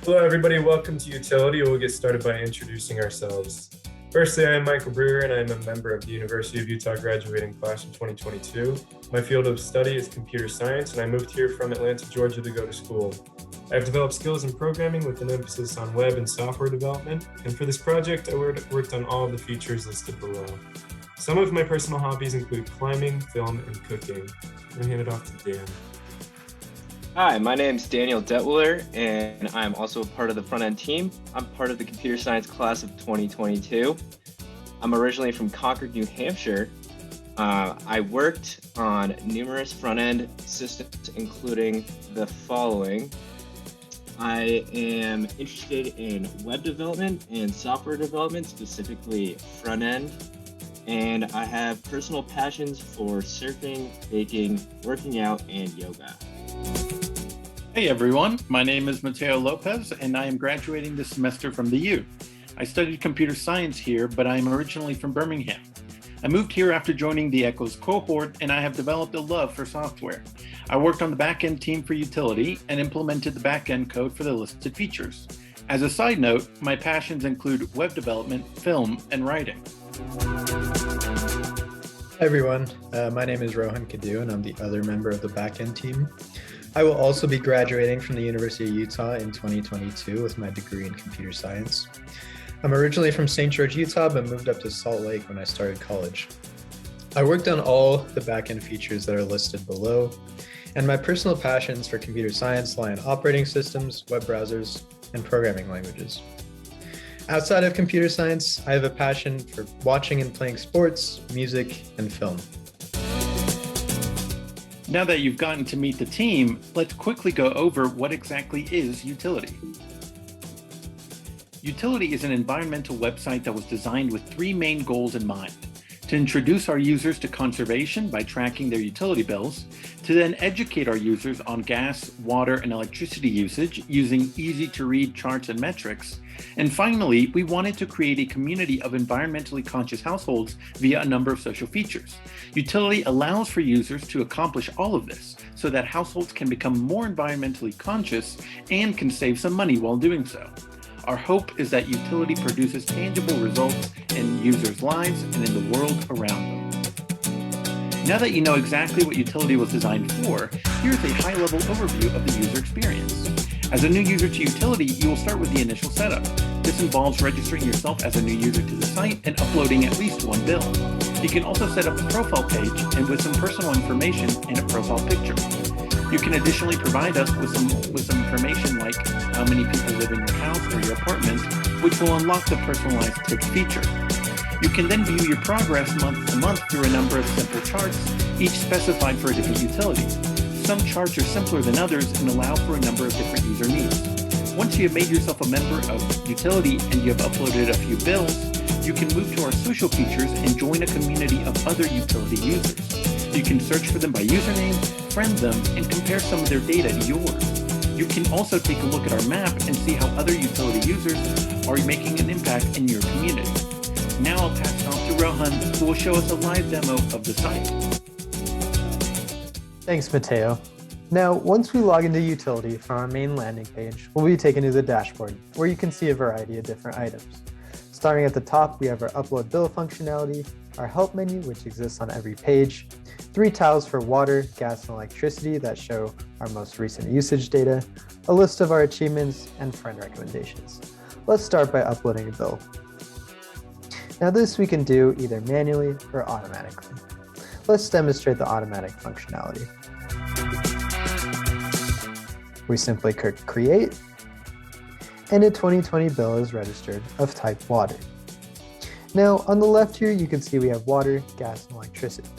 Hello, everybody. Welcome to Utility. We'll get started by introducing ourselves. Firstly, I'm Michael Brewer, and I'm a member of the University of Utah graduating class in 2022. My field of study is computer science, and I moved here from Atlanta, Georgia to go to school. I've developed skills in programming with an emphasis on web and software development, and for this project, I worked on all of the features listed below. Some of my personal hobbies include climbing, film, and cooking. I'm going to hand it off to Dan. Hi, my name is Daniel Detwiler, and I'm also a part of the front-end team. I'm part of the computer science class of 2022. I'm originally from Concord, New Hampshire. I worked on numerous front-end systems, including the following. I am interested in web development and software development, specifically front-end. And I have personal passions for surfing, baking, working out, and yoga. Hey everyone, my name is Mateo Lopez and I am graduating this semester from the U. I studied computer science here, but I am originally from Birmingham. I moved here after joining the ECHO's cohort and I have developed a love for software. I worked on the backend team for Utility and implemented the backend code for the listed features. As a side note, my passions include web development, film, and writing. Hi everyone, my name is Rohan Kadu and I'm the other member of the backend team. I will also be graduating from the University of Utah in 2022 with my degree in computer science. I'm originally from St. George, Utah, but moved up to Salt Lake when I started college. I worked on all the backend features that are listed below, and my personal passions for computer science lie in operating systems, web browsers, and programming languages. Outside of computer science, I have a passion for watching and playing sports, music, and film. Now that you've gotten to meet the team, let's quickly go over what exactly is Utility. Utility is an environmental website that was designed with three main goals in mind: to introduce our users to conservation by tracking their utility bills, to then educate our users on gas, water, and electricity usage using easy-to-read charts and metrics, and finally, we wanted to create a community of environmentally conscious households via a number of social features. Utility allows for users to accomplish all of this so that households can become more environmentally conscious and can save some money while doing so. Our hope is that Utility produces tangible results in users' lives and in the world around them. Now that you know exactly what Utility was designed for, here's a high-level overview of the user experience. As a new user to Utility, you will start with the initial setup. This involves registering yourself as a new user to the site and uploading at least one bill. You can also set up a profile page and with some personal information and a profile picture. You can additionally provide us with some information like how many people live in your house or your apartment, which will unlock the personalized tips feature. You can then view your progress month to month through a number of simple charts, each specified for a different utility. Some charts are simpler than others and allow for a number of different user needs. Once you have made yourself a member of Utility and you have uploaded a few bills, you can move to our social features and join a community of other Utility users. You can search for them by username, friend them, and compare some of their data to yours. You can also take a look at our map and see how other Utility users are making an impact in your community. Now I'll pass it on to Rohan, who will show us a live demo of the site. Thanks, Mateo. Now, once we log into Utility from our main landing page, we'll be taken to the dashboard, where you can see a variety of different items. Starting at the top, we have our upload bill functionality, our help menu, which exists on every page, 3 tiles for water, gas, and electricity that show our most recent usage data, a list of our achievements, and friend recommendations. Let's start by uploading a bill. Now this we can do either manually or automatically. Let's demonstrate the automatic functionality. We simply click Create, and a 2020 bill is registered of type water. Now on the left here, you can see we have water, gas, and electricity.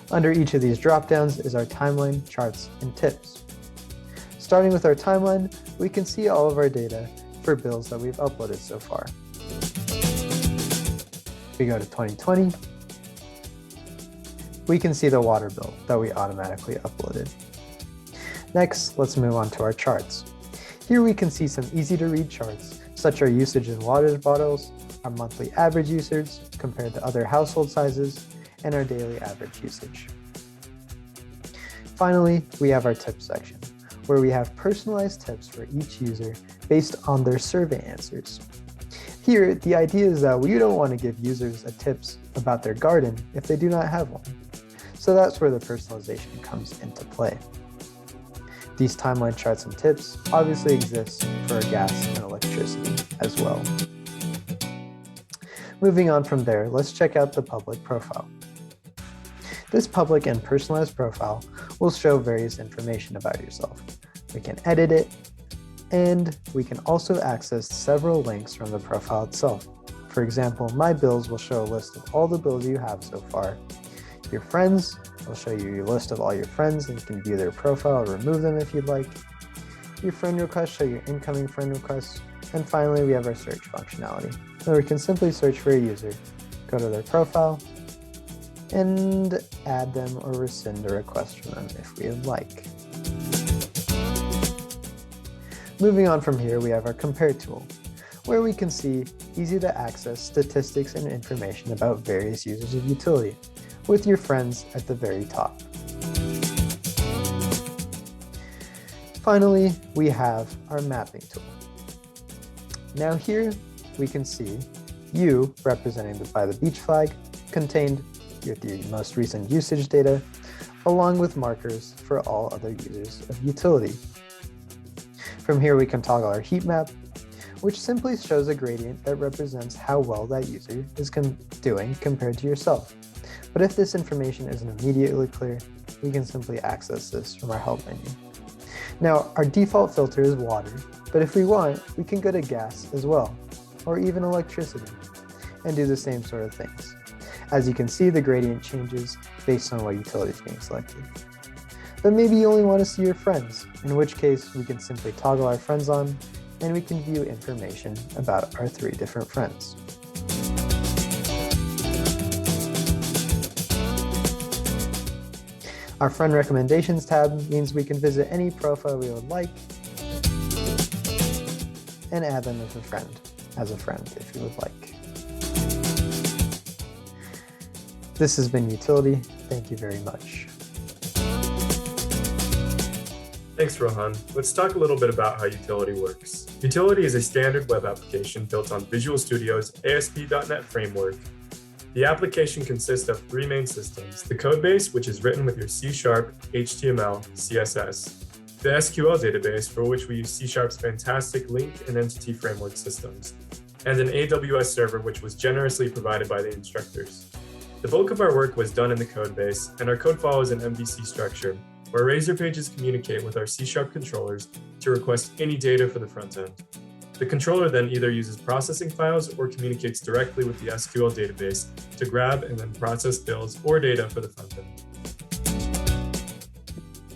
Under each of these dropdowns is our timeline, charts, and tips. Starting with our timeline, we can see all of our data for bills that we've uploaded so far. If we go to 2020, we can see the water bill that we automatically uploaded. Next, let's move on to our charts. Here we can see some easy to read charts, such as our usage in water bottles, our monthly average usage compared to other household sizes, and our daily average usage. Finally, we have our tips section, where we have personalized tips for each user based on their survey answers. Here, the idea is that we don't want to give users tips about their garden if they do not have one. So that's where the personalization comes into play. These timeline charts and tips obviously exist for gas and electricity as well. Moving on from there, let's check out the public profile. This public and personalized profile will show various information about yourself. We can edit it, and we can also access several links from the profile itself. For example, My Bills will show a list of all the bills you have so far. Your Friends will show you your list of all your friends, and you can view their profile or remove them if you'd like. Your Friend Requests show your incoming friend requests. And finally, we have our search functionality, where we can simply search for a user, go to their profile, and add them or rescind a request from them if we would like. Moving on from here, we have our Compare tool, where we can see easy to access statistics and information about various users of utility, with your friends at the very top. Finally, we have our Mapping tool. Now here we can see you, represented by the beach flag, contained your most recent usage data, along with markers for all other users of utility. From here we can toggle our heat map, which simply shows a gradient that represents how well that user is doing compared to yourself. But if this information isn't immediately clear, we can simply access this from our help menu. Now, our default filter is water, but if we want, we can go to gas as well, or even electricity, and do the same sort of things. As you can see, the gradient changes based on what utility is being selected. But maybe you only want to see your friends, in which case we can simply toggle our friends on, and we can view information about our 3 different friends. Our Friend Recommendations tab means we can visit any profile we would like and add them as a friend if you would like. This has been Utility. Thank you very much. Thanks, Rohan. Let's talk a little bit about how Utility works. Utility is a standard web application built on Visual Studio's ASP.NET framework. The application consists of 3 main systems: the codebase, which is written with your C#, HTML, CSS, the SQL database, for which we use C#'s fantastic link and entity framework systems, and an AWS server, which was generously provided by the instructors. The bulk of our work was done in the codebase, and our code follows an MVC structure, where Razor pages communicate with our C# controllers to request any data for the front end. The controller then either uses processing files or communicates directly with the SQL database to grab and then process bills or data for the front end.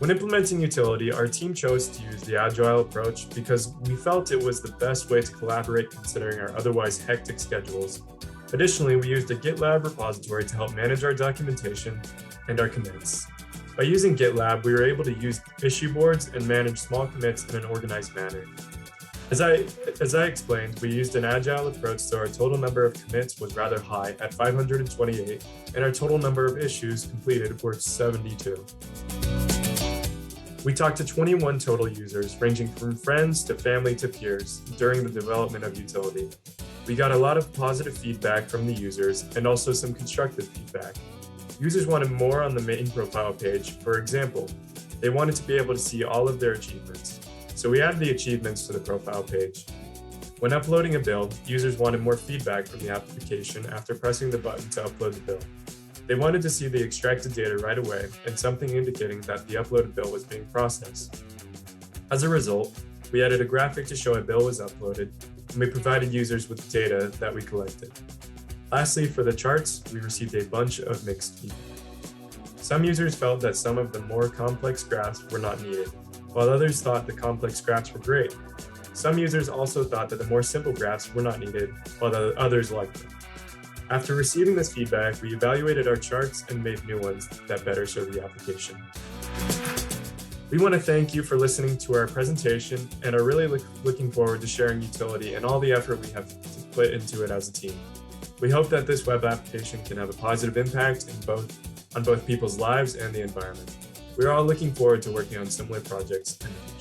When implementing Utility, our team chose to use the Agile approach because we felt it was the best way to collaborate considering our otherwise hectic schedules. Additionally, we used a GitLab repository to help manage our documentation and our commits. By using GitLab, we were able to use issue boards and manage small commits in an organized manner. As I explained, we used an agile approach, so our total number of commits was rather high at 528, and our total number of issues completed were 72. We talked to 21 total users, ranging from friends to family to peers, during the development of Utility. We got a lot of positive feedback from the users and also some constructive feedback. Users wanted more on the main profile page. For example, they wanted to be able to see all of their achievements. So we added the achievements to the profile page. When uploading a bill, users wanted more feedback from the application after pressing the button to upload the bill. They wanted to see the extracted data right away and something indicating that the uploaded bill was being processed. As a result, we added a graphic to show a bill was uploaded, and we provided users with data that we collected. Lastly, for the charts, we received a bunch of mixed feedback. Some users felt that some of the more complex graphs were not needed, while others thought the complex graphs were great. Some users also thought that the more simple graphs were not needed, while the others liked them. After receiving this feedback, we evaluated our charts and made new ones that better serve the application. We want to thank you for listening to our presentation and are really looking forward to sharing Utility and all the effort we have put into it as a team. We hope that this web application can have a positive impact on both people's lives and the environment. We're all looking forward to working on similar projects in the future.